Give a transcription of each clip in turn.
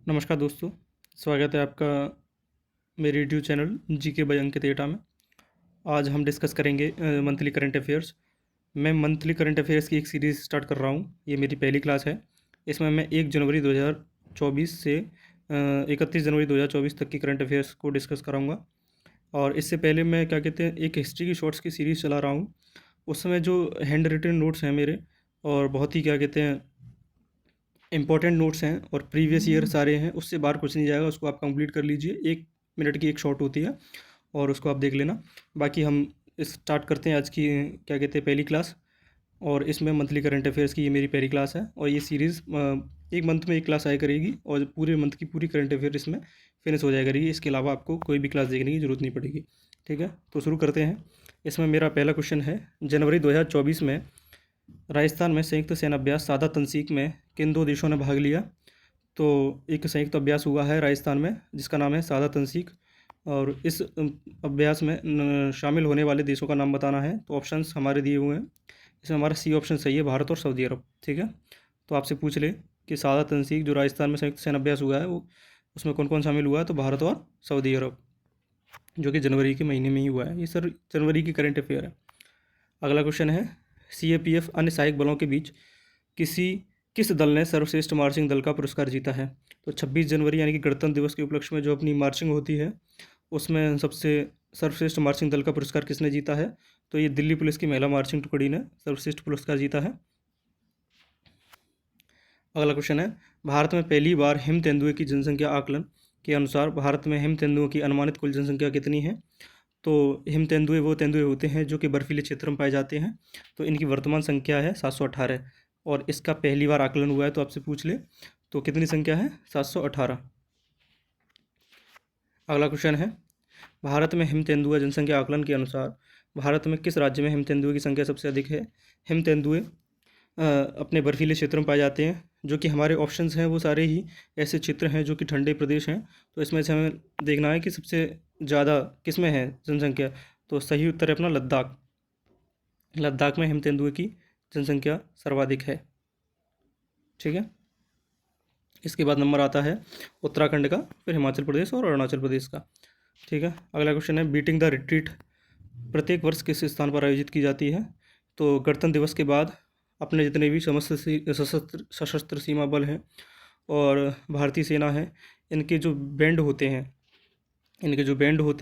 नमस्कार दोस्तों, स्वागत है आपका मेरे यूट्यूब चैनल जीके बाय अंकित एटा में। आज हम डिस्कस करेंगे मंथली करंट अफेयर्स। मैं मंथली करंट अफेयर्स की एक सीरीज़ स्टार्ट कर रहा हूँ। ये मेरी पहली क्लास है। इसमें मैं 1 जनवरी 2024 से 31 जनवरी 2024 तक की करंट अफेयर्स को डिस्कस कराऊँगा। और इससे पहले मैं क्या कहते हैं एक हिस्ट्री की शॉर्ट्स की सीरीज़ चला रहा हूँ। उसमें जो हैंड रिटन नोट्स हैं मेरे, और बहुत ही क्या कहते हैं इंपॉर्टेंट नोट्स हैं और प्रीवियस ईयर सारे हैं, उससे बाहर कुछ नहीं जाएगा। उसको आप कंप्लीट कर लीजिए। 1 मिनट की एक शॉर्ट होती है और उसको आप देख लेना। बाकी हम स्टार्ट करते हैं आज की क्या कहते हैं पहली क्लास। और इसमें मंथली करंट अफेयर्स की ये मेरी पहली क्लास है और ये सीरीज़ एक मंथ में एक क्लास आया करेगी और पूरे मंथ की पूरी करंट अफेयर इसमें फिनिश हो जाया करेगी। इसके अलावा आपको कोई भी क्लास देखने की ज़रूरत नहीं पड़ेगी। ठीक है, तो शुरू करते हैं। इसमें मेरा पहला क्वेश्चन है, जनवरी 2024 में राजस्थान में संयुक्त सेना अभ्यास सादा तंसीक में किन दो देशों ने भाग लिया? तो एक संयुक्त अभ्यास हुआ है राजस्थान में जिसका नाम है सादा तंसीक। और इस अभ्यास में शामिल होने वाले देशों का नाम बताना है। तो ऑप्शंस हमारे दिए हुए हैं। इसमें हमारा सी ऑप्शन सही है, भारत और सऊदी अरब। ठीक है, तो आपसे पूछ ले कि सादा तंसीक जो राजस्थान में संयुक्त सेना अभ्यास हुआ है वो उसमें कौन कौन शामिल हुआ है? तो भारत और सऊदी अरब, जो कि जनवरी के महीने में ही हुआ है। ये सर जनवरी की करंट अफेयर है। अगला क्वेश्चन है, सीएपीएफ अन्य सहायक बलों के बीच किस दल ने सर्वश्रेष्ठ मार्चिंग दल का पुरस्कार जीता है? तो 26 जनवरी यानी कि गणतंत्र दिवस के उपलक्ष्य में जो अपनी मार्चिंग होती है उसमें सबसे सर्वश्रेष्ठ मार्चिंग दल का पुरस्कार किसने जीता है? तो ये दिल्ली पुलिस की महिला मार्चिंग टुकड़ी ने सर्वश्रेष्ठ पुरस्कार जीता है। अगला क्वेश्चन है, भारत में पहली बार हिम तेंदुए की जनसंख्या आकलन के अनुसार भारत में हिम तेंदुओं की अनुमानित कुल जनसंख्या कितनी है? तो हिम तेंदुए वो तेंदुए होते हैं जो कि बर्फीले क्षेत्र में पाए जाते हैं। तो इनकी वर्तमान संख्या है 718 और इसका पहली बार आकलन हुआ है। तो आपसे पूछ ले तो कितनी संख्या है? 718। अगला क्वेश्चन है, भारत में हिम तेंदुआ जनसंख्या आकलन के अनुसार भारत में किस राज्य में हिम तेंदुए की संख्या सबसे अधिक है? हिम तेंदुए अपने बर्फीले क्षेत्रों में पाए जाते हैं। जो कि हमारे ऑप्शंस हैं वो सारे ही ऐसे क्षेत्र हैं जो कि ठंडे प्रदेश हैं। तो इसमें से हमें देखना है कि सबसे ज़्यादा किस में है जनसंख्या। तो सही उत्तर है अपना लद्दाख। लद्दाख में हिम तेंदुए की जनसंख्या सर्वाधिक है। ठीक है, इसके बाद नंबर आता है उत्तराखंड का, फिर हिमाचल प्रदेश और अरुणाचल प्रदेश का। ठीक है, अगला क्वेश्चन है, बीटिंग द रिट्रीट प्रत्येक वर्ष किस स्थान पर आयोजित की जाती है? तो गणतंत्र दिवस के बाद अपने जितने भी समस्त सशस्त्र सीमा बल हैं और भारतीय सेना है, इनके जो बैंड होते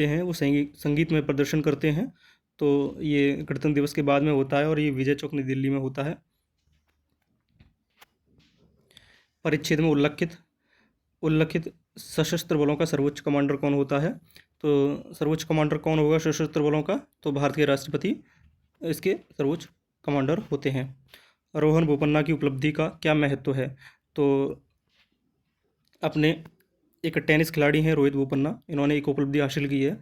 हैं वो संगीत में प्रदर्शन करते हैं। तो ये गणतंत्र दिवस के बाद में होता है और ये विजय चौक नई दिल्ली में होता है। परिच्छेद में उल्लिखित सशस्त्र बलों का सर्वोच्च कमांडर कौन होता है? तो सर्वोच्च कमांडर कौन होगा सशस्त्र बलों का? तो भारत के राष्ट्रपति इसके सर्वोच्च कमांडर होते हैं। रोहन बोपन्ना की उपलब्धि का क्या महत्व है? तो अपने एक टेनिस खिलाड़ी हैं रोहित बोपन्ना, इन्होंने एक उपलब्धि हासिल की है।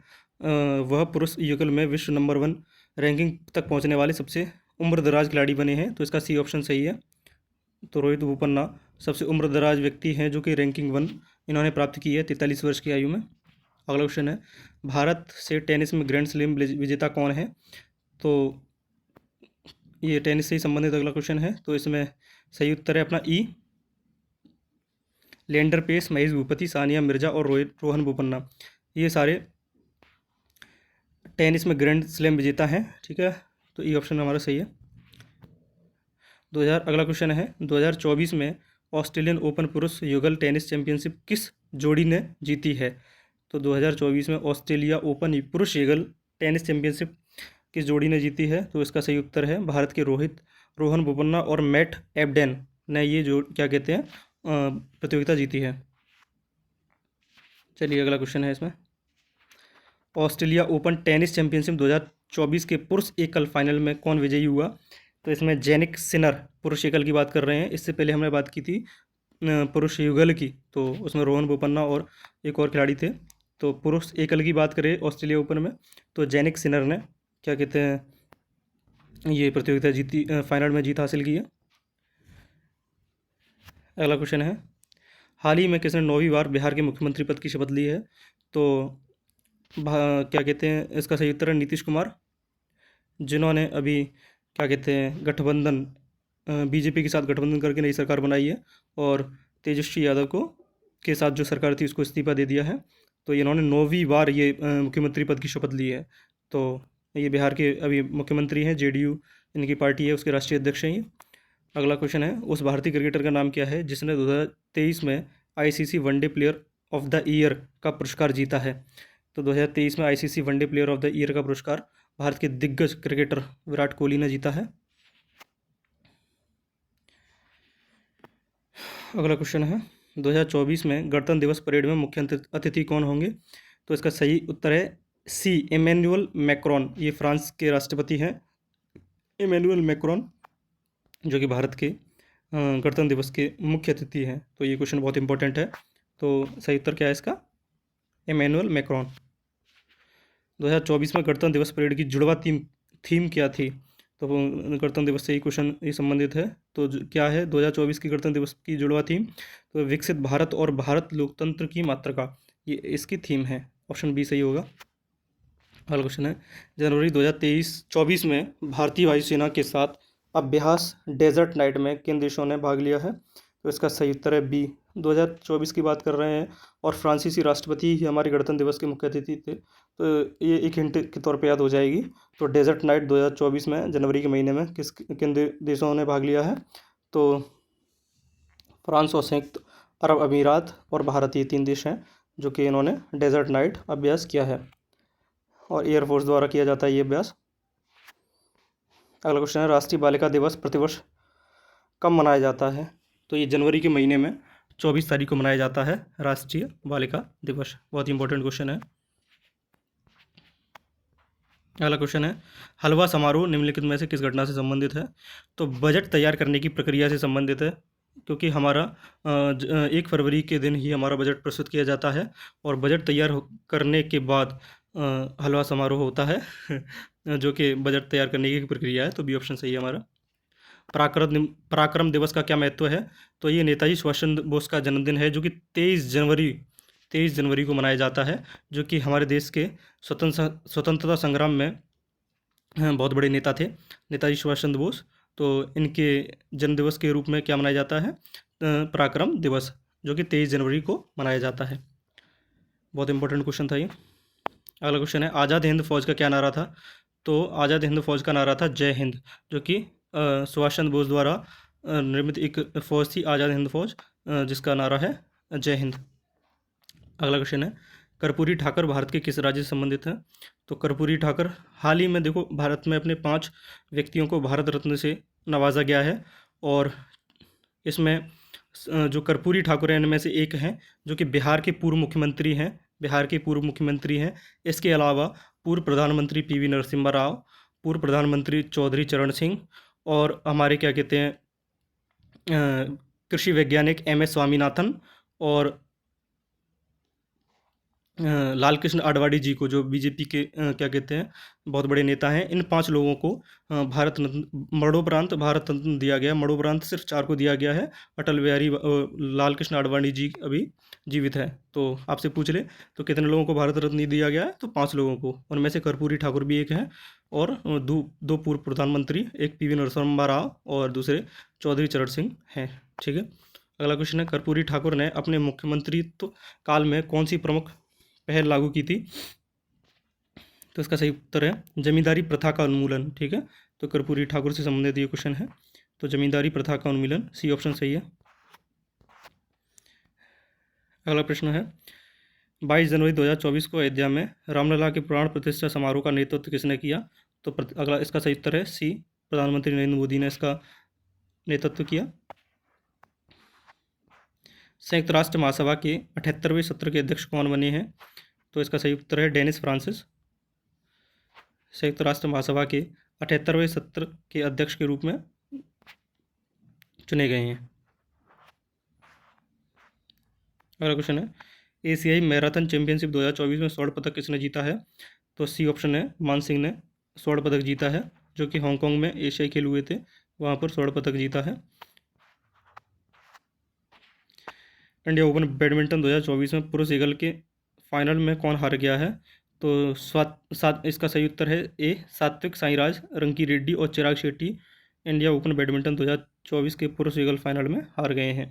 वह पुरुष युगल में विश्व नंबर 1 रैंकिंग तक पहुंचने वाले सबसे उम्रदराज खिलाड़ी बने हैं। तो इसका सी ऑप्शन सही है। तो रोहित बोपन्ना सबसे उम्रदराज व्यक्ति हैं जो कि रैंकिंग 1 इन्होंने प्राप्त की है 43 वर्ष की आयु में। अगला क्वेश्चन है, भारत से टेनिस में ग्रैंड स्लैम विजेता कौन है? तो ये टेनिस से ही संबंधित अगला क्वेश्चन है। तो इसमें सही उत्तर है अपना ई, लेंडर पेस, महेश भूपति, सानिया मिर्जा और रोहन बोपन्ना, ये सारे टेनिस में ग्रैंड स्लैम विजेता हैं। ठीक है, तो ई ऑप्शन हमारा सही है। अगला क्वेश्चन है, 2024 में ऑस्ट्रेलियन ओपन पुरुष युगल टेनिस चैंपियनशिप किस जोड़ी ने जीती है? तो 2024 में ऑस्ट्रेलिया ओपन पुरुष युगल टेनिस चैंपियनशिप किस जोड़ी ने जीती है? तो इसका सही उत्तर है भारत के रोहन बोपन्ना और मैट एबडेन ने ये जो क्या कहते हैं प्रतियोगिता जीती है। चलिए अगला क्वेश्चन है इसमें, ऑस्ट्रेलिया ओपन टेनिस चैंपियनशिप 2024 के पुरुष एकल फाइनल में कौन विजयी हुआ? तो इसमें जेनिक सिनर पुरुष एकल की बात कर रहे हैं। इससे पहले हमने बात की थी पुरुष युगल की, तो उसमें रोहन बोपन्ना और एक और खिलाड़ी थे। तो पुरुष एकल की बात करें ऑस्ट्रेलिया ओपन में तो जेनिक सिनर ने क्या कहते हैं ये प्रतियोगिता जीती, फाइनल में जीत हासिल की है। अगला क्वेश्चन है, हाल ही में किसने 9वीं बार बिहार के मुख्यमंत्री पद की शपथ ली है? तो क्या कहते हैं इसका सही उत्तर है नीतीश कुमार, जिन्होंने अभी क्या कहते हैं बीजेपी के साथ गठबंधन करके नई सरकार बनाई है और तेजस्वी यादव को के साथ जो सरकार थी उसको इस्तीफा दे दिया है। तो इन्होंने 9वीं बार ये मुख्यमंत्री पद की शपथ ली है। तो ये बिहार के अभी मुख्यमंत्री हैं, जेडीयू इनकी पार्टी है, उसके राष्ट्रीय अध्यक्ष हैं ये। अगला क्वेश्चन है, उस भारतीय क्रिकेटर का नाम क्या है जिसने 2023 में ICC one day player of the year का पुरस्कार जीता है। तो 2023 में ICC one day player of the year का पुरस्कार भारत के दिग्गज क्रिकेटर विराट कोहली ने जीता है। अगला क्वेश्चन है, 2024 में गणतंत्र दिवस परेड में मुख्य अतिथि कौन होंगे। तो इसका सही उत्तर है सी, इमैनुअल मैक्रोन। ये फ्रांस के राष्ट्रपति हैं इमैनुअल मैक्रोन, जो कि भारत के गणतंत्र दिवस के मुख्य अतिथि हैं। तो ये क्वेश्चन बहुत इंपॉर्टेंट है। तो सही उत्तर क्या है इसका, इमैनुअल मैक्रोन। 2024 में गणतंत्र दिवस परेड की जुड़वा थीम क्या थी। तो गणतंत्र दिवस से ही क्वेश्चन ये संबंधित है। तो क्या है 2024 की गणतंत्र दिवस की जुड़वा थीम, तो विकसित भारत और भारत लोकतंत्र की मातृका, ये इसकी थीम है। ऑप्शन बी सही होगा। अगला क्वेश्चन है, जनवरी 2024 में भारतीय वायुसेना के साथ अभ्यास डेजर्ट नाइट में किन देशों ने भाग लिया है। तो इसका सही उत्तर है बी, 2024 की बात कर रहे हैं और फ्रांसीसी राष्ट्रपति ही हमारे गणतंत्र दिवस के मुख्य अतिथि थे। तो ये एक हिंट के तौर पे याद हो जाएगी। तो डेजर्ट नाइट 2024 में जनवरी के महीने में किन देशों ने भाग लिया है। तो फ्रांस और संयुक्त अरब अमीरात और भारत, ये 3 देश हैं जो कि इन्होंने डेजर्ट नाइट अभ्यास किया है और एयरफोर्स द्वारा किया जाता है ये अभ्यास। अगला क्वेश्चन है, राष्ट्रीय बालिका दिवस प्रतिवर्ष कब मनाया जाता है। तो ये जनवरी के महीने में 24 तारीख को मनाया जाता है राष्ट्रीय बालिका दिवस। बहुत ही इंपॉर्टेंट क्वेश्चन है। अगला क्वेश्चन है, हलवा समारोह निम्नलिखित में से किस घटना से संबंधित है। तो बजट तैयार करने की प्रक्रिया से संबंधित है, क्योंकि हमारा 1 फरवरी के दिन ही हमारा बजट प्रस्तुत किया जाता है और बजट तैयार करने के बाद हलवा समारोह होता है जो कि बजट तैयार करने की प्रक्रिया है। तो बी ऑप्शन सही है हमारा। पराक्रम दिवस का क्या महत्व है। तो ये नेताजी सुभाष चंद्र बोस का जन्मदिन है, जो कि 23 जनवरी को मनाया जाता है, जो कि हमारे देश के स्वतंत्रता संग्राम में बहुत बड़े नेता थे, नेताजी सुभाष चंद्र बोस। तो इनके जन्मदिवस के रूप में क्या मनाया जाता है, पराक्रम दिवस, जो कि 23 जनवरी को मनाया जाता है। बहुत इंपॉर्टेंट क्वेश्चन था ये। अगला क्वेश्चन है, आज़ाद हिंद फौज का क्या नारा था। तो आज़ाद हिंद फौज का नारा था जय हिंद, जो कि सुभाष चंद्र बोस द्वारा निर्मित एक फौज थी, आज़ाद हिंद फौज, जिसका नारा है जय हिंद। अगला क्वेश्चन है, कर्पूरी ठाकुर भारत के किस राज्य से संबंधित है। तो कर्पूरी ठाकुर हाल ही में देखो भारत में अपने 5 व्यक्तियों को भारत रत्न से नवाजा गया है और इसमें जो कर्पूरी ठाकुर हैं इनमें से एक हैं जो कि बिहार के पूर्व मुख्यमंत्री हैं। इसके अलावा पूर्व प्रधानमंत्री पीवी नरसिम्हा राव, पूर्व प्रधानमंत्री चौधरी चरण सिंह और हमारे क्या कहते हैं कृषि वैज्ञानिक एम.एस. स्वामीनाथन और लाल कृष्ण आडवाणी जी को, जो बीजेपी के क्या कहते हैं बहुत बड़े नेता हैं। इन 5 लोगों को भारत रत्न मरणोपरांत भारत रत्न दिया गया। मरणोपरांत सिर्फ 4 को दिया गया है। अटल बिहारी लाल कृष्ण आडवाणी जी अभी जीवित है। तो आपसे पूछ ले तो कितने लोगों को भारत रत्न दिया गया है। तो 5 लोगों को, उनमें से कर्पूरी ठाकुर भी एक हैं और दो पूर्व प्रधानमंत्री, एक पीवी नरसिम्हा राव और दूसरे चौधरी चरण सिंह हैं। ठीक है। अगला क्वेश्चन है, कर्पूरी ठाकुर ने अपने मुख्यमंत्रित्व काल में कौन सी प्रमुख पहल लागू की थी। तो इसका सही उत्तर है जमींदारी प्रथा का उन्मूलन। ठीक है। तो कर्पूरी ठाकुर से संबंधित ये क्वेश्चन है। तो जमींदारी प्रथा का उन्मूलन, सी ऑप्शन सही है। अगला प्रश्न है, 22 जनवरी 2024 को अयोध्या में रामलला के प्राण प्रतिष्ठा समारोह का नेतृत्व किसने किया। तो अगला इसका सही उत्तर है सी, प्रधानमंत्री नरेंद्र मोदी ने इसका नेतृत्व किया। संयुक्त राष्ट्र महासभा के 78वें सत्र के अध्यक्ष कौन बने हैं। तो इसका सही उत्तर है डेनिस फ्रांसिस। संयुक्त राष्ट्र महासभा के 78वें सत्र के अध्यक्ष के रूप में चुने गए हैं। अगला क्वेश्चन है, एशियाई मैराथन चैंपियनशिप 2024 में स्वर्ण पदक किसने जीता है। तो सी ऑप्शन है मान सिंह ने स्वर्ण पदक जीता है, जो कि हांगकांग में एशियाई खेल हुए थे, वहाँ पर स्वर्ण पदक जीता है। इंडिया ओपन बैडमिंटन 2024 में पुरुष युगल के फाइनल में कौन हार गया है। तो इसका सही उत्तर है ए, सात्विक साईराज, रंकी रेड्डी और Chirag Shetty India open badminton 2024 के पुरुष युगल फाइनल में हार गए हैं।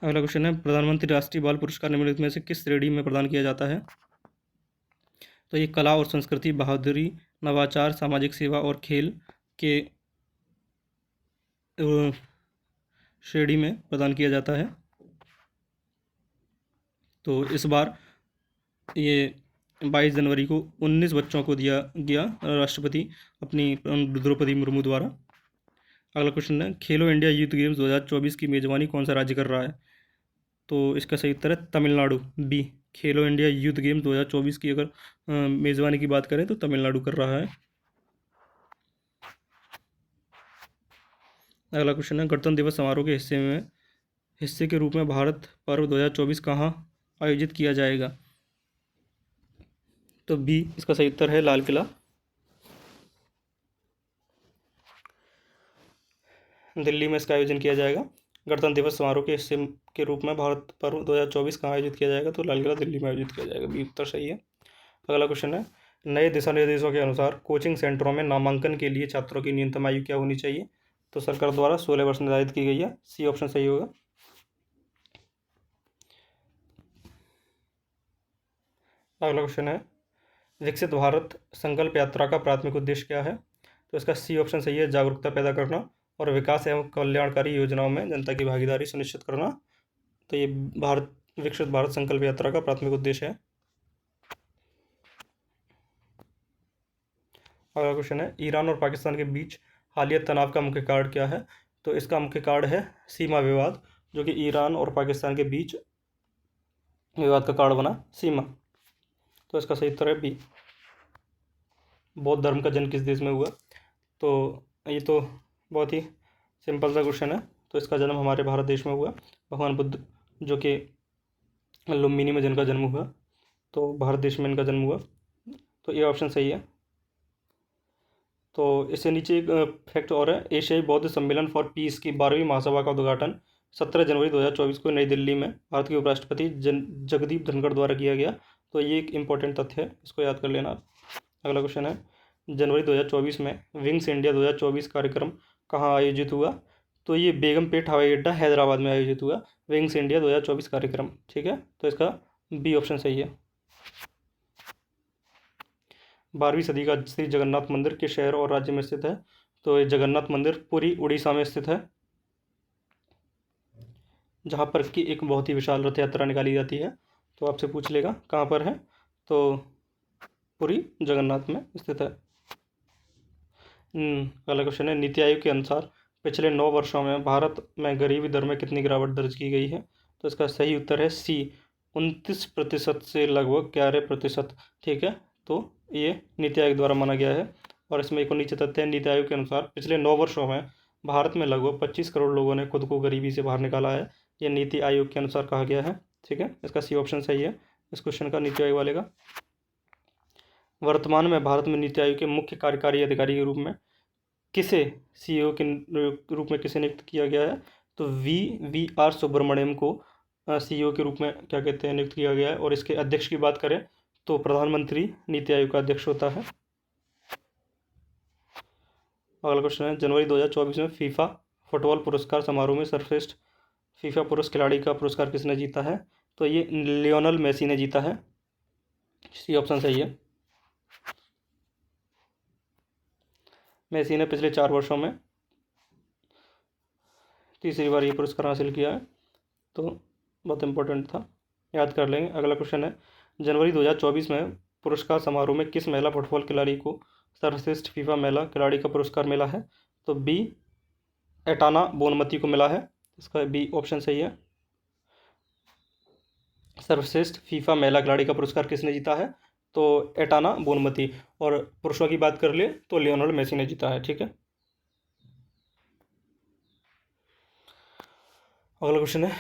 अगला क्वेश्चन है, प्रधानमंत्री राष्ट्रीय बाल पुरस्कार निम्नलिखित में से किस श्रेणी में प्रदान किया जाता है? तो ये कला और संस्कृति, बहादुरी, नवाचार, सामाजिक सेवा और खेल के श्रेणी में प्रदान किया जाता है। तो इस बार ये 22 जनवरी को 19 बच्चों को दिया गया राष्ट्रपति अपनी द्रौपदी मुर्मू द्वारा। अगला क्वेश्चन है, खेलो इंडिया यूथ गेम्स 2024 की मेजबानी कौन सा राज्य कर रहा है? तो इसका सही उत्तर है तमिलनाडु, बी। खेलो इंडिया यूथ गेम्स 2024 की अगर मेजबानी की बात करें तो तमिलनाडु कर रहा है। अगला क्वेश्चन है, गणतंत्र दिवस समारोह के हिस्से के रूप में भारत पर्व 2024 कहाँ आयोजित किया जाएगा? तो बी इसका सही उत्तर है लाल किला, दिल्ली में इसका आयोजन किया जाएगा। गणतंत्र दिवस समारोह के हिस्से के रूप में भारत पर्व 2024 कहाँ आयोजित किया जाएगा? तो लाल किला दिल्ली में आयोजित किया जाएगा, बी उत्तर सही है। अगला क्वेश्चन है, नए दिशा निर्देशों के अनुसार कोचिंग सेंटरों में नामांकन के लिए छात्रों की न्यूनतम आयु क्या होनी चाहिए? तो सरकार द्वारा 16 वर्ष निर्धारित की गई है, सी ऑप्शन सही होगा। अगला क्वेश्चन है, विकसित भारत संकल्प यात्रा का प्राथमिक उद्देश्य क्या है? तो इसका सी ऑप्शन सही है, जागरूकता पैदा करना और विकास एवं कल्याणकारी योजनाओं में जनता की भागीदारी सुनिश्चित करना। तो ये विकसित भारत संकल्प यात्रा का प्राथमिक उद्देश्य है। अगला क्वेश्चन है, ईरान और पाकिस्तान के बीच हालिया तनाव का मुख्य कारण क्या है? तो इसका मुख्य कारण है सीमा विवाद, जो कि ईरान और पाकिस्तान के बीच विवाद का कारण बना, सीमा। तो इसका सही उत्तर है बी। बौद्ध धर्म का जन्म किस देश में हुआ? तो ये तो बहुत ही सिंपल सा क्वेश्चन है। तो इसका जन्म हमारे भारत देश में हुआ। भगवान बुद्ध जो कि लुम्बिनी में जिनका जन्म हुआ, तो भारत देश में इनका जन्म हुआ। तो ये ऑप्शन सही है। तो इससे नीचे एक फैक्ट और है, एशियाई बौद्ध सम्मेलन फॉर पीस की 12वीं महासभा का उद्घाटन 17 जनवरी 2024 को नई दिल्ली में भारत के उपराष्ट्रपति जगदीप धनखड़ द्वारा किया गया। तो ये एक इम्पोर्टेंट तथ्य है, इसको याद कर लेना। अगला क्वेश्चन है, जनवरी 2024 में विंग्स इंडिया 2024 कार्यक्रम कहाँ आयोजित हुआ? तो ये बेगमपेट हवाई अड्डा हैदराबाद में आयोजित हुआ, विंग्स इंडिया 2024 कार्यक्रम। ठीक है, तो इसका बी ऑप्शन सही है। 12वीं सदी का श्री जगन्नाथ मंदिर किस शहर और राज्य में स्थित है? तो ये जगन्नाथ मंदिर पुरी उड़ीसा में स्थित है, जहाँ पर की एक बहुत ही विशाल रथ यात्रा निकाली जाती है। तो आपसे पूछ लेगा कहाँ पर है, तो पुरी जगन्नाथ में स्थित है। अगला क्वेश्चन है, नीति आयोग के अनुसार पिछले 9 वर्षों में भारत में गरीबी दर में कितनी गिरावट दर्ज की गई है? तो इसका सही उत्तर है सी, 29% से लगभग 11%। ठीक है, तो ये नीति आयोग द्वारा माना गया है। और इसमें एक और नीचे तथ्य है, नीति आयोग के अनुसार पिछले 9 वर्षों में भारत में लगभग 25 करोड़ लोगों ने खुद को गरीबी से बाहर निकाला है, ये नीति आयोग के अनुसार कहा गया है। ठीक है, इसका सी ऑप्शन सही है इस क्वेश्चन का, नीति आयोग वाले का। वर्तमान में भारत में नीति आयोग के मुख्य कार्यकारी अधिकारी के रूप में किसे सीईओ के रूप में किसे नियुक्त किया गया है? तो वी आर सुब्रमण्यम को सीईओ के रूप में क्या कहते हैं नियुक्त किया गया है। और इसके अध्यक्ष की बात करें तो प्रधानमंत्री नीति आयोग का अध्यक्ष होता है। अगला क्वेश्चन है, जनवरी 2024 में फीफा फुटबॉल पुरस्कार समारोह में सर्वश्रेष्ठ फीफा पुरुष खिलाड़ी का पुरस्कार किसने जीता है? तो ये लियोनल मेसी ने जीता है, सी ऑप्शन सही है। मेसी ने पिछले 4 वर्षों में तीसरी बार ये पुरस्कार हासिल किया है, तो बहुत इंपॉर्टेंट था, याद कर लेंगे। अगला क्वेश्चन है, जनवरी 2024 में पुरस्कार समारोह में किस महिला फुटबॉल खिलाड़ी को सर्वश्रेष्ठ फीफा महिला खिलाड़ी का पुरस्कार मिला है? तो बी एटाना बोनमती को मिला है, इसका बी ऑप्शन सही है। सर्वश्रेष्ठ फीफा महिला खिलाड़ी का पुरस्कार किसने जीता है? तो एटाना बोनमती। और पुरुषों की बात कर ले तो लियोनेल मेसी ने जीता है। ठीक है, अगला क्वेश्चन है,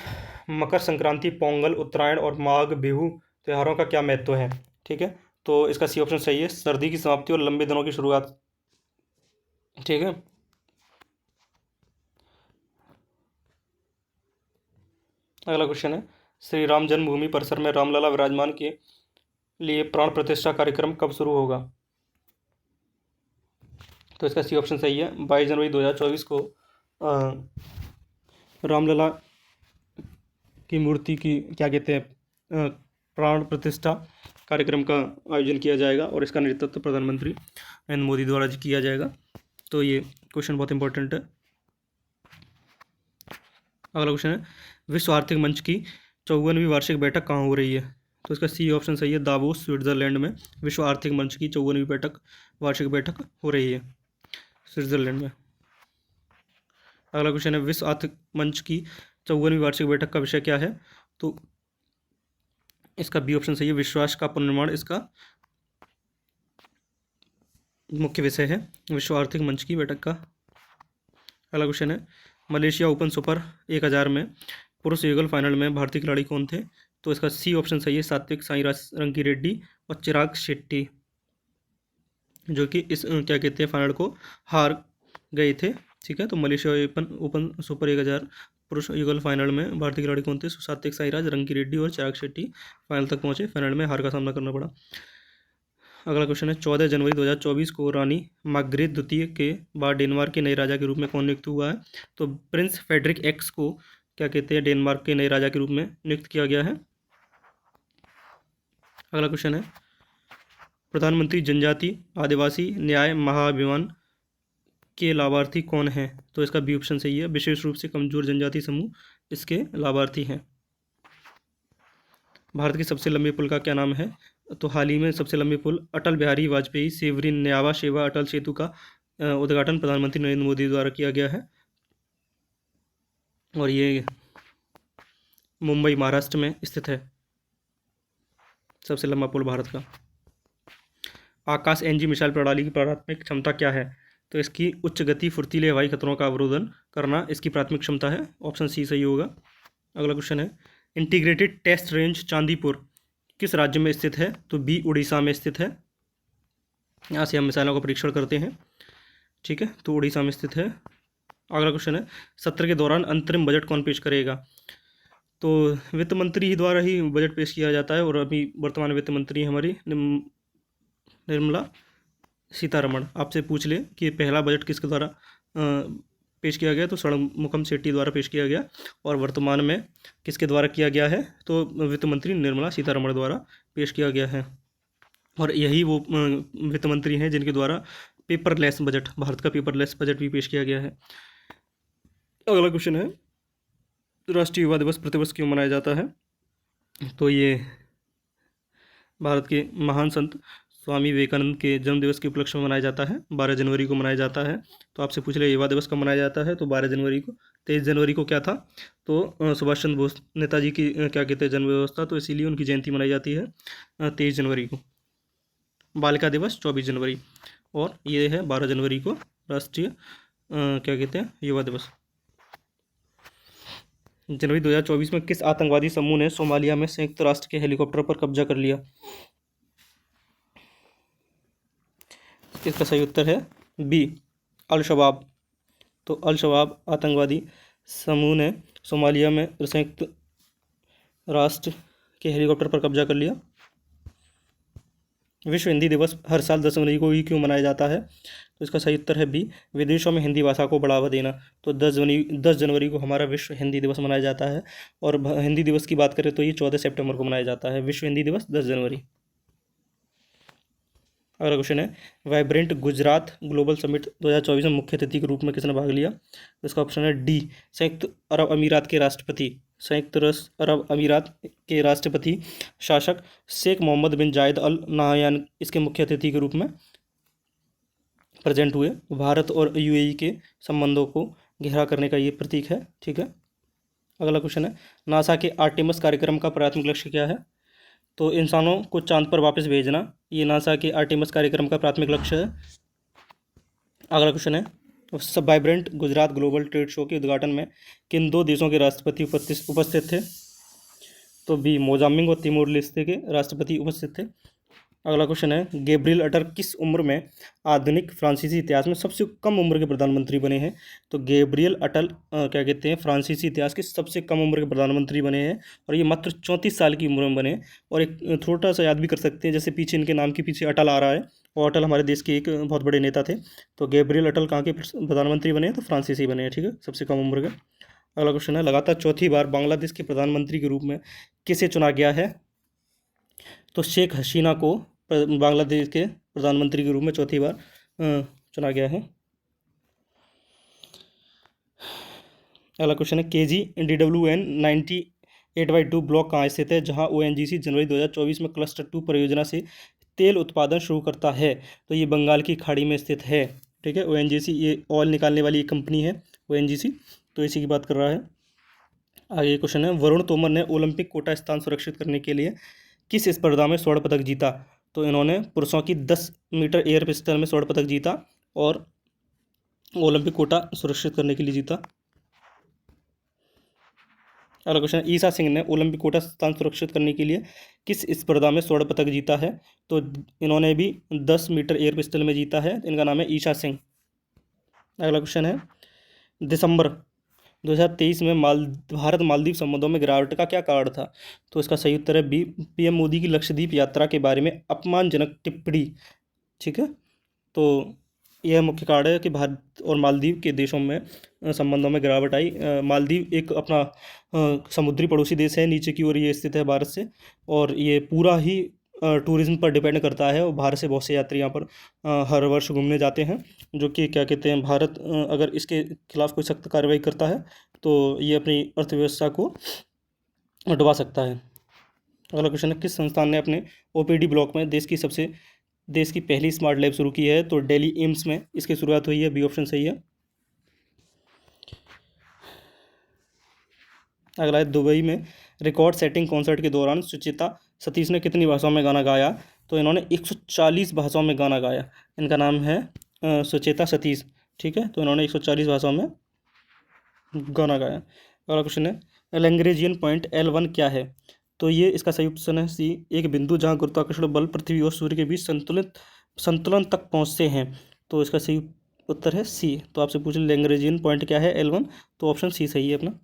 मकर संक्रांति, पोंगल, उत्तरायण और माघ बिहू त्योहारों का क्या महत्व है? ठीक है, तो इसका सी ऑप्शन सही है, सर्दी की समाप्ति और लंबे दिनों की शुरुआत। ठीक है, अगला क्वेश्चन है, श्री राम जन्मभूमि परिसर में रामलला विराजमान के लिए प्राण प्रतिष्ठा कार्यक्रम कब शुरू होगा? तो इसका सी ऑप्शन सही है, 22 जनवरी 2024 को रामलला की मूर्ति की क्या कहते हैं प्राण प्रतिष्ठा कार्यक्रम का आयोजन किया जाएगा और इसका नेतृत्व प्रधानमंत्री नरेंद्र मोदी द्वारा किया जाएगा। तो ये क्वेश्चन बहुत इंपॉर्टेंट है। अगला क्वेश्चन है, विश्व आर्थिक मंच की 54वीं वार्षिक बैठक कहाँ हो रही है? तो इसका सी ऑप्शन सही है, दावोस स्विट्जरलैंड में विश्व आर्थिक मंच की 54वीं वार्षिक बैठक हो रही है स्विट्जरलैंड में। अगला क्वेश्चन है, विश्व आर्थिक मंच की 54वीं वार्षिक बैठक का विषय क्या है? तो इसका बी ऑप्शन सही है, विश्वास का पुनर्निर्माण इसका मुख्य विषय है विश्व आर्थिक मंच की बैठक का। अगला क्वेश्चन है, मलेशिया ओपन सुपर 1000 में पुरुष युगल फाइनल में भारतीय खिलाड़ी कौन थे? तो इसका सी ऑप्शन सही है, सात्विक साईराज रंकी रेड्डी और चिराग शेट्टी, जो कि इस क्या कहते हैं फाइनल को हार गए थे। ठीक है, तो मलेशिया ओपन सुपर 1000 पुरुष युगल फाइनल में भारतीय खिलाड़ी कौन थे? सात्विक साईराज रंकी रेड्डी और चिराग शेट्टी फाइनल तक पहुंचे, फाइनल में हार का सामना करना पड़ा। अगला क्वेश्चन है, 14 जनवरी 2024 को रानी मार्गरेट द्वितीय के बाद डेनमार्क के नए राजा के रूप में कौन नियुक्त हुआ है? तो प्रिंस फ्रेडरिक एक्स को क्या कहते हैं डेनमार्क के नए राजा के रूप में नियुक्त किया गया है। अगला क्वेश्चन है, प्रधानमंत्री जनजाति आदिवासी न्याय महाअभियान के लाभार्थी कौन हैं? तो इसका बी ऑप्शन सही है, विशेष रूप से कमजोर जनजाति समूह इसके लाभार्थी हैं। भारत के सबसे लंबे पुल का क्या नाम है? तो हाल ही में सबसे लंबे पुल अटल बिहारी वाजपेयी सेवरी न्यावा शेवा अटल सेतु का उद्घाटन प्रधानमंत्री नरेंद्र मोदी द्वारा किया गया है और ये मुंबई महाराष्ट्र में स्थित है, सबसे लंबा पुल भारत का। आकाश एनजी मिसाइल प्रणाली की प्राथमिक क्षमता क्या है? तो इसकी उच्च गति फुर्तीले हवाई खतरों का अवरोधन करना इसकी प्राथमिक क्षमता है, ऑप्शन सी सही होगा। अगला क्वेश्चन है, इंटीग्रेटेड टेस्ट रेंज चांदीपुर किस राज्य में स्थित है? तो बी उड़ीसा में स्थित है, यहाँ से हम मिसाइलों का परीक्षण करते हैं। ठीक है, तो उड़ीसा में स्थित है। अगला क्वेश्चन है, सत्र के दौरान अंतरिम बजट कौन पेश करेगा? तो वित्त मंत्री ही द्वारा ही बजट पेश किया जाता है और अभी वर्तमान वित्त मंत्री हमारी निर्मला सीतारमण। आपसे पूछ ले कि पहला बजट किसके द्वारा पेश किया गया? तो षणमुखम शेट्टी द्वारा पेश किया गया और वर्तमान में किसके द्वारा किया गया है? तो वित्त मंत्री निर्मला सीतारमण द्वारा पेश किया गया है और यही वो वित्त मंत्री हैं जिनके द्वारा पेपरलेस बजट, भारत का पेपरलेस बजट भी पेश किया गया है। अगला क्वेश्चन है, राष्ट्रीय युवा दिवस प्रतिवर्ष क्यों मनाया जाता है? तो ये भारत के महान संत स्वामी विवेकानंद के जन्मदिवस के उपलक्ष्य में मनाया जाता है, 12 जनवरी को मनाया जाता है। तो आपसे पूछ ले युवा दिवस कब मनाया जाता है? तो 12 जनवरी को। 23 जनवरी को क्या था? तो सुभाष चंद्र बोस नेताजी की क्या कहते हैं जन्म व्यवस्था, तो इसीलिए उनकी जयंती मनाई जाती है 23 जनवरी को। बालिका दिवस 24 जनवरी और ये है 12 जनवरी को राष्ट्रीय क्या कहते हैं युवा दिवस। जनवरी 2024 में किस आतंकवादी समूह ने सोमालिया में संयुक्त राष्ट्र के हेलीकॉप्टर पर कब्जा कर लिया? इसका सही उत्तर है बी अल शबाब। तो अल शबाब आतंकवादी समूह ने सोमालिया में संयुक्त राष्ट्र के हेलीकॉप्टर पर कब्जा कर लिया। विश्व हिंदी दिवस हर साल 10 जनवरी को ही क्यों मनाया जाता है? तो इसका सही उत्तर है बी विदेशों में हिंदी भाषा को बढ़ावा देना। तो 10 जनवरी को हमारा विश्व हिंदी दिवस मनाया जाता है और हिंदी दिवस की बात करें तो ये 14 सितंबर को मनाया जाता है, विश्व हिंदी दिवस 10 जनवरी। अगला क्वेश्चन है, वाइब्रेंट गुजरात ग्लोबल समिट 2024 में मुख्य अतिथि के रूप में किसने भाग लिया? तो इसका ऑप्शन है डी संयुक्त अरब अमीरात के राष्ट्रपति। संयुक्त अरब अमीरात के राष्ट्रपति शासक शेख मोहम्मद बिन जायद अल नाहयान इसके मुख्य अतिथि के रूप में प्रेजेंट हुए। भारत और यूएई के संबंधों को गहरा करने का ये प्रतीक है। ठीक है, अगला क्वेश्चन है, नासा के आर्टेमिस कार्यक्रम का प्राथमिक लक्ष्य क्या है? तो इंसानों को चांद पर वापस भेजना, ये नासा के आर्टेमिस कार्यक्रम का प्राथमिक लक्ष्य है। अगला क्वेश्चन है, सब vibrant Gujarat global trade show के उद्घाटन में किन 2 देशों के राष्ट्रपति उपस्थित थे? तो बी मोजाम्बिक और तिमोर लेस्ते के राष्ट्रपति उपस्थित थे। अगला क्वेश्चन है, गैब्रियल अटल किस उम्र में आधुनिक फ्रांसीसी इतिहास में सबसे कम उम्र के प्रधानमंत्री बने हैं? तो गैब्रियल अटल क्या कहते हैं फ्रांसीसी इतिहास के सबसे कम उम्र के प्रधानमंत्री बने हैं और ये मात्र 34 साल की उम्र में बने। और एक छोटा सा याद भी कर सकते हैं, जैसे पीछे इनके नाम के पीछे अटल आ रहा है और अटल हमारे देश के एक बहुत बड़े नेता थे। तो गैब्रियल अटल कहाँ के प्रधानमंत्री बने हैं? तो फ्रांसीसी बने हैं। ठीक है, सबसे कम उम्र के। अगला क्वेश्चन है, लगातार चौथी बार बांग्लादेश के प्रधानमंत्री के रूप में किसे चुना गया है? तो शेख हसीना को बांग्लादेश के प्रधानमंत्री के रूप में चौथी बार चुना गया है। अगला क्वेश्चन है, KGDWN 98/2 ब्लॉक कहाँ स्थित है, जहाँ ONGC जनवरी 2024 में क्लस्टर 2 परियोजना से तेल उत्पादन शुरू करता है? तो ये बंगाल की खाड़ी में स्थित है। ठीक है, ONGC ये ऑयल निकालने वाली एक कंपनी है ONGC, तो इसी की बात कर रहा है। आगे क्वेश्चन है, वरुण तोमर ने ओलंपिक कोटा स्थान सुरक्षित करने के लिए किस स्पर्धा में स्वर्ण पदक जीता? तो इन्होंने पुरुषों की 10 मीटर एयर पिस्टल में स्वर्ण पदक जीता और ओलंपिक कोटा सुरक्षित करने के लिए जीता। अगला क्वेश्चन, ईशा सिंह ने ओलंपिक कोटा स्थान सुरक्षित करने के लिए किस स्पर्धा में स्वर्ण पदक जीता है? तो इन्होंने भी 10 मीटर एयर पिस्टल में जीता है। इनका नाम है ईशा सिंह। अगला क्वेश्चन है, दिसंबर 2023 में भारत मालदीव संबंधों में गिरावट का क्या कारण था? तो इसका सही उत्तर है बी, PM मोदी की लक्षद्वीप यात्रा के बारे में अपमानजनक टिप्पणी। ठीक है, तो यह मुख्य कारण है कि भारत और मालदीव के देशों में संबंधों में गिरावट आई। मालदीव एक अपना समुद्री पड़ोसी देश है, नीचे की ओर ये स्थित है भारत से, और ये पूरा ही टूरिज्म पर डिपेंड करता है, और भारत से बहुत से यात्री यहाँ पर हर वर्ष घूमने जाते हैं, जो कि क्या कहते हैं, भारत अगर इसके खिलाफ कोई सख्त कार्रवाई करता है तो ये अपनी अर्थव्यवस्था को डुबा सकता है। अगला क्वेश्चन है, किस संस्थान ने अपने OPD ब्लॉक में देश की पहली स्मार्ट लैब शुरू की है? तो दिल्ली एम्स में इसकी शुरुआत हुई है। बी ऑप्शन सही है। अगला है, दुबई में रिकॉर्ड सेटिंग कॉन्सर्ट के दौरान सुचिता सतीश ने कितनी भाषाओं में गाना गाया? तो इन्होंने 140 भाषाओं में गाना गाया। इनका नाम है सुचेता सतीश। ठीक है, तो इन्होंने 140 भाषाओं में गाना गाया। अगला क्वेश्चन है, लैग्रेंजियन पॉइंट L1 क्या है? तो ये इसका सही ऑप्शन है सी, एक बिंदु जहाँ गुरुत्वाकर्षण बल पृथ्वी और सूर्य के बीच संतुलन तक पहुँचते हैं। तो इसका सही उत्तर है सी। तो आपसे पूछ लैग्रेंजियन पॉइंट क्या है L1, तो ऑप्शन सी सही है अपना।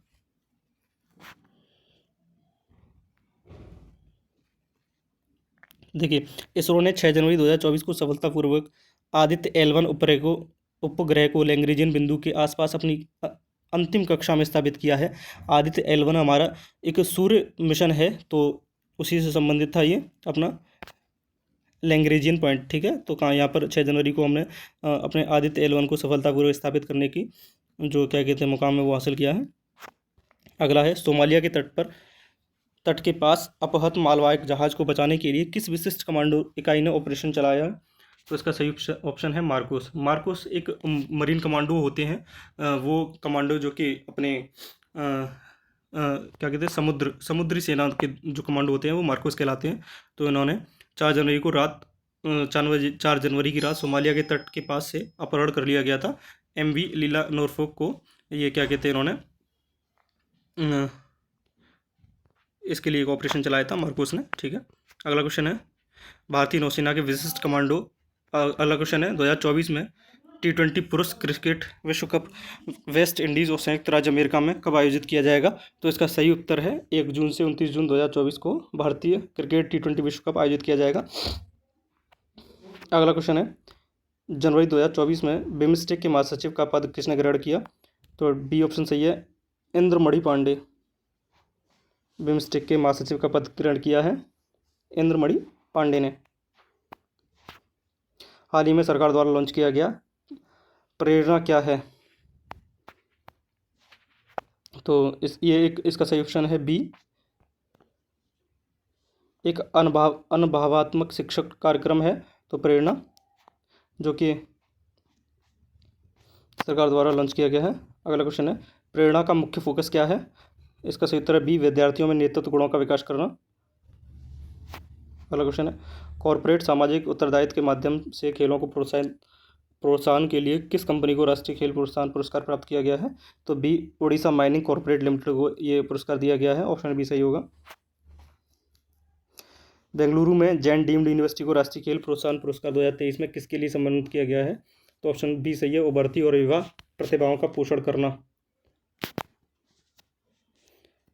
देखिए, इसरो ने 6 जनवरी 2024 को सफलतापूर्वक आदित्य L1 उपग्रह को लैग्रेंजियन बिंदु के आसपास अपनी अंतिम कक्षा में स्थापित किया है। आदित्य L1 हमारा एक सूर्य मिशन है, तो उसी से संबंधित था ये अपना लैग्रेंजियन पॉइंट। ठीक है, तो कहाँ यहाँ पर 6 जनवरी को हमने अपने आदित्य L1 को सफलतापूर्वक स्थापित करने की जो क्या कहते हैं मुकाम है वो हासिल किया है। अगला है, सोमालिया के तट के पास अपहृत मालवाहक जहाज को बचाने के लिए किस विशिष्ट कमांडो इकाई ने ऑपरेशन चलाया? तो इसका सही ऑप्शन है मार्कोस। मार्कोस एक मरीन कमांडो होते हैं, वो कमांडो जो कि अपने क्या कहते हैं समुद्री सेना के जो कमांडो होते हैं वो मार्कोस कहलाते हैं। तो इन्होंने 4 जनवरी को रात 4 जनवरी की रात सोमालिया के तट के पास से अपहरण कर लिया गया था MV लीला नॉरफॉक को। ये क्या कहते हैं इन्होंने इसके लिए एक ऑपरेशन चलाया था मार्कोस ने। ठीक है, अगला क्वेश्चन है, भारतीय नौसेना के विशिष्ट कमांडो। अगला क्वेश्चन है, 2024 में T20 पुरुष क्रिकेट विश्व कप वेस्ट इंडीज़ और संयुक्त राज्य अमेरिका में कब आयोजित किया जाएगा? तो इसका सही उत्तर है 1 जून से 29 जून 2024 को भारतीय क्रिकेट T20 विश्व कप आयोजित किया जाएगा। अगला क्वेश्चन है, जनवरी 2024 में बिम्स्टेक के महासचिव का पद किसने ग्रहण किया? तो बी ऑप्शन सही है, इंद्रमणि पांडे। बिम्स्टेक के महासचिव का पद ग्रहण किया है इंद्रमणि पांडे ने। हाल ही में सरकार द्वारा लॉन्च किया गया प्रेरणा क्या है? तो इसका सही ऑप्शन है बी, एक अनुभवात्मक शिक्षक कार्यक्रम है। तो प्रेरणा जो कि सरकार द्वारा लॉन्च किया गया है। अगला क्वेश्चन है, प्रेरणा का मुख्य फोकस क्या है? इसका सही उत्तर है बी, विद्यार्थियों में नेतृत्व गुणों का विकास करना। अगला क्वेश्चन है, कॉर्पोरेट सामाजिक उत्तरदायित्व के माध्यम से खेलों को प्रोत्साहन के लिए किस कंपनी को राष्ट्रीय खेल प्रोत्साहन पुरस्कार प्राप्त किया गया है? तो B, Odisha mining corporate limited को ये पुरस्कार दिया गया है। ऑप्शन बी सही होगा। बेंगलुरु में जैन डीम्ड यूनिवर्सिटी को राष्ट्रीय खेल प्रोत्साहन पुरस्कार 2023 में किसके लिए सम्मानित किया गया है? तो ऑप्शन बी सही है, उभरती और युवा प्रतिभाओं का पोषण करना।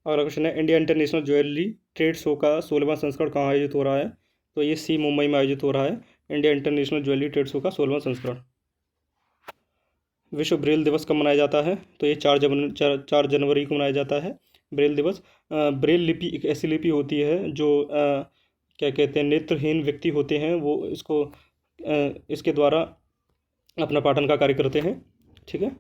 अगला क्वेश्चन है, India international jewellery trade show का 16वां संस्करण कहाँ आयोजित हो रहा है? तो ये सी, मुंबई में आयोजित हो रहा है India international jewellery trade show का 16वां संस्करण। विश्व ब्रेल दिवस कब मनाया जाता है? तो ये 4 जनवरी को मनाया जाता है ब्रेल दिवस। ब्रेल लिपि एक ऐसी लिपि होती है जो क्या कहते हैं, नेत्रहीन व्यक्ति होते हैं, वो इसके द्वारा अपना पाठन का कार्य करते हैं। ठीक है।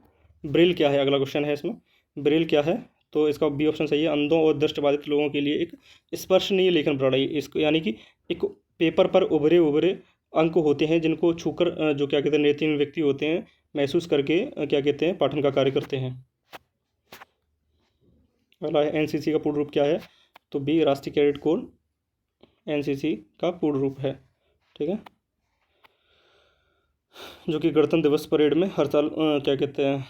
ब्रेल क्या है, अगला क्वेश्चन है इसमें। ब्रेल क्या है? तो इसका बी ऑप्शन सही है। अंधों और दृष्टिबाधित लोगों के लिए एक स्पर्शनीय लेखन प्रणाली, इसको यानी कि एक पेपर पर उभरे उभरे अंक होते हैं जिनको छूकर जो क्या कहते हैं, नेत्रहीन व्यक्ति होते हैं, महसूस करके क्या कहते हैं, पाठन का कार्य करते हैं। अगला है एनसीसी का पूर्ण रूप क्या है? तो बी राष्ट्रीय कैडेट कोर एनसीसी का पूर्ण रूप है। ठीक है। जो कि गणतंत्र दिवस परेड में हर साल क्या कहते हैं,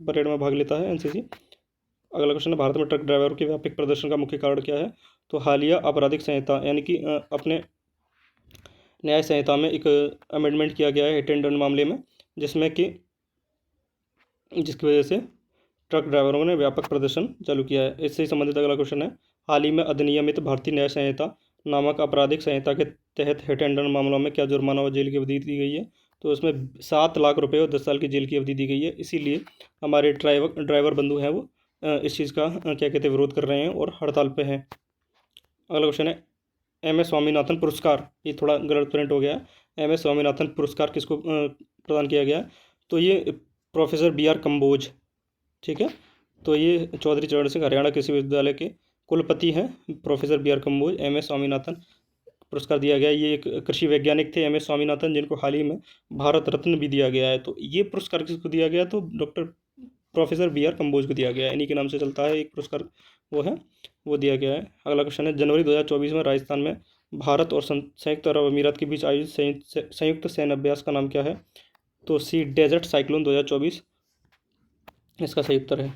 परेड में भाग लेता है एनसीसी। अगला क्वेश्चन है भारत में ट्रक ड्राइवरों के व्यापक प्रदर्शन का मुख्य कारण क्या है? तो हालिया आपराधिक संहिता यानी कि अपने न्याय संहिता में एक अमेंडमेंट किया गया है हिट एंड रन मामले में, जिसकी वजह से ट्रक ड्राइवरों ने व्यापक प्रदर्शन चालू किया है। इससे संबंधित अगला क्वेश्चन है हाल ही में अधिनियमित भारतीय न्याय संहिता नामक आपराधिक संहिता के तहत हिट एंड रन मामलों में क्या जुर्माना और जेल की अवधि दी गई है? तो उसमें 7 लाख रुपए और 10 साल की जेल की अवधि दी गई है। इसीलिए हमारे ड्राइवर बंधु हैं, वो इस चीज़ का क्या कहते हैं, विरोध कर रहे हैं और हड़ताल पे हैं। अगला क्वेश्चन है एम एस स्वामीनाथन पुरस्कार, ये थोड़ा गलत प्रिंट हो गया है। एम एस स्वामीनाथन पुरस्कार किसको प्रदान किया गया है? तो ये प्रोफेसर बी आर कम्बोज। ठीक है। तो ये चौधरी चरण सिंह हरियाणा कृषि विश्वविद्यालय के कुलपति हैं professor B R Kamboj. M S Swaminathan पुरस्कार दिया गया। ये एक कृषि वैज्ञानिक थे एम एस स्वामीनाथन, जिनको हाल ही में भारत रत्न भी दिया गया है। तो ये पुरस्कार किसको दिया गया? तो doctor professor B R Kamboj को दिया गया है। इन्हीं के नाम से चलता है एक पुरस्कार, वो दिया गया है। अगला क्वेश्चन है जनवरी 2024 में राजस्थान में भारत और संयुक्त अरब अमीरात के बीच आयोजित संयुक्त सैन्य अभ्यास का नाम क्या है? तो सी डेजर्ट साइक्लोन 2024 इसका सही उत्तर है।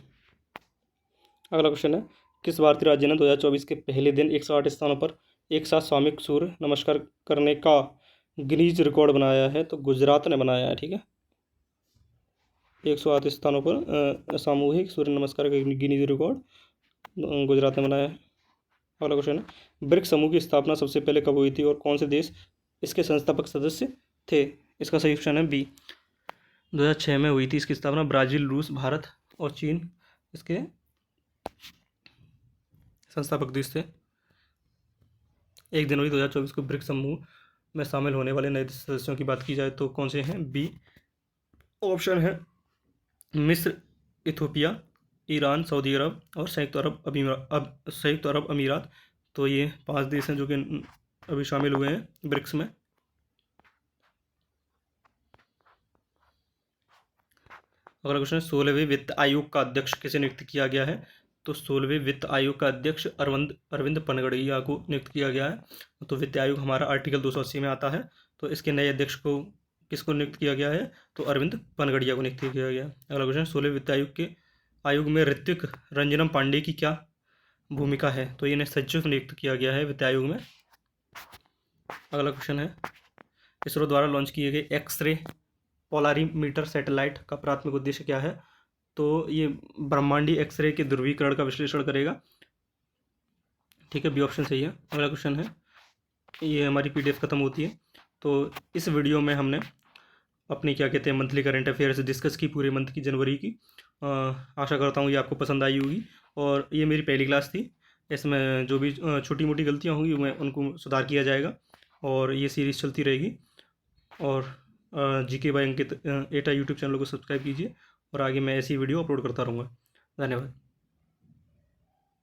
अगला क्वेश्चन है किस भारतीय राज्य ने 2024 के पहले दिन 108 स्थानों पर एक साथ सामूहिक सूर्य नमस्कार करने का गिनीज रिकॉर्ड बनाया है? तो गुजरात ने बनाया है। ठीक है। 108 स्थानों पर सामूहिक सूर्य नमस्कार का गिनीज रिकॉर्ड गुजरात ने बनाया है। अगला क्वेश्चन है ब्रिक्स समूह की स्थापना सबसे पहले कब हुई थी और कौन से देश इसके संस्थापक सदस्य थे? इसका सही ऑप्शन है बी 2006 में हुई थी इसकी स्थापना। ब्राज़ील, रूस, भारत और चीन इसके संस्थापक देश थे। 1 जनवरी 2024 को ब्रिक्स समूह में शामिल होने वाले नए सदस्यों की बात की जाए तो कौन से हैं? बी ऑप्शन है मिस्र, इथोपिया, ईरान, सऊदी अरब और संयुक्त अरब अमीरात। तो ये 5 देश हैं जो कि अभी शामिल हुए हैं ब्रिक्स में। अगला क्वेश्चन है 16वें वित्त आयोग का अध्यक्ष किसे नियुक्त किया गया है? तो 16वें वित्त आयोग का अध्यक्ष अरविंद पनगड़िया को नियुक्त किया गया है। तो वित्त आयोग हमारा आर्टिकल 280 में आता है। तो इसके नए अध्यक्ष को किसको नियुक्त किया गया है? तो अरविंद पनगड़िया को नियुक्त किया गया है। अगला क्वेश्चन 16वें वित्त आयोग में ऋत्विक रंजनम पांडे की क्या भूमिका है? तो इन्हें सचिव नियुक्त किया गया है वित्त आयोग में। अगला क्वेश्चन है इसरो द्वारा लॉन्च किए गए एक्सरे पोलारीमीटर सैटेलाइट का प्राथमिक उद्देश्य क्या है? तो ये ब्रह्मांडीय एक्सरे के ध्रुवीकरण का विश्लेषण करेगा। ठीक है, बी ऑप्शन सही है। अगला क्वेश्चन है ये हमारी पीडीएफ खत्म होती है। तो इस वीडियो में हमने अपनी क्या कहते हैं मंथली करंट अफेयर्स डिस्कस की पूरे मंथ की जनवरी की। आशा करता हूँ ये आपको पसंद आई होगी। और ये मेरी पहली क्लास थी, इसमें जो भी छोटी मोटी गलतियाँ होंगी मैं उनको सुधार किया जाएगा और ये सीरीज़ चलती रहेगी। और GK by Ankit Etah YouTube channel को सब्सक्राइब कीजिए और आगे मैं ऐसी वीडियो अपलोड करता रहूँगा। धन्यवाद।